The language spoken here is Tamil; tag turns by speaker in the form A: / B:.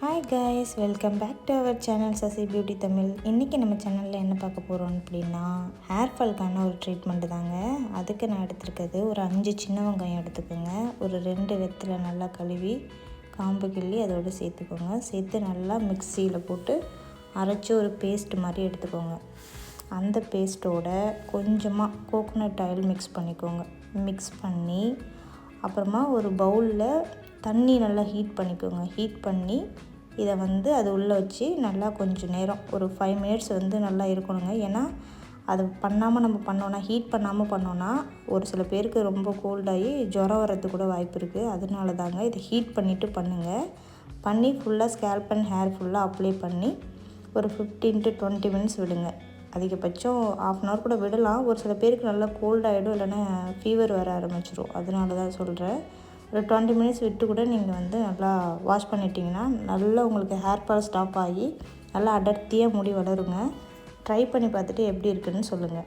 A: Hi guys, welcome back to our channel Sasi beauty Tamil. இன்றைக்கி நம்ம சேனலில் என்ன பார்க்க போகிறோம் அப்படின்னா, ஹேர் ஃபால்க்கான ஒரு ட்ரீட்மெண்ட்டு தாங்க. அதுக்கு நான் எடுத்துருக்கிறது ஒரு 5 சின்ன வெங்காயம் எடுத்துக்கோங்க. ஒரு 2 வெத்தலை நல்லா கழுவி காம்பு கிள்ளி அதோடு சேர்த்துக்கோங்க. சேர்த்து நல்லா மிக்சியில் போட்டு அரைச்சி ஒரு பேஸ்ட் மாதிரி எடுத்துக்கோங்க. அந்த பேஸ்ட்டோட கொஞ்சமாக கோகோனட் ஆயில் மிக்ஸ் பண்ணிக்கோங்க. மிக்ஸ் பண்ணி அப்புறமா ஒரு பவுலில் தண்ணி நல்லா ஹீட் பண்ணிக்கோங்க. ஹீட் பண்ணி இதை அது உள்ளே வச்சு நல்லா கொஞ்சம் நேரம் ஒரு 5 மினிட்ஸ் நல்லா இருக்கணுங்க. ஏன்னா அது பண்ணாமல் நம்ம பண்ணோன்னா, ஹீட் பண்ணாமல் பண்ணோன்னா ஒரு சில பேருக்கு ரொம்ப கோல்டாகி ஜுரம் வர்றதுக்கு கூட வாய்ப்பு இருக்குது. அதனால தாங்க இதை ஹீட் பண்ணிவிட்டு பண்ணுங்கள். பண்ணி ஃபுல்லாக ஸ்கேல்ப் அண்ட் ஹேர் ஃபுல்லாக அப்ளை பண்ணி ஒரு 15 to 20 மினிட்ஸ் விடுங்க. அதிகபட்சம் 1/2 hour கூட விடலாம். ஒரு சில பேருக்கு நல்லா கோல்டாகிடும், இல்லைன்னா ஃபீவர் வர ஆரம்பிச்சிடும். அதனால தான் சொல்கிறேன். ஒரு 20 மினிட்ஸ் விட்டு கூட நீங்கள் நல்லா வாஷ் பண்ணிட்டீங்கன்னா நல்லா உங்களுக்கு ஹேர் ஃபால் ஸ்டாப் ஆகி நல்லா அடர்த்தியாக முடி வளருங்க. ட்ரை பண்ணி பார்த்துட்டு எப்படி இருக்குதுன்னு சொல்லுங்கள்.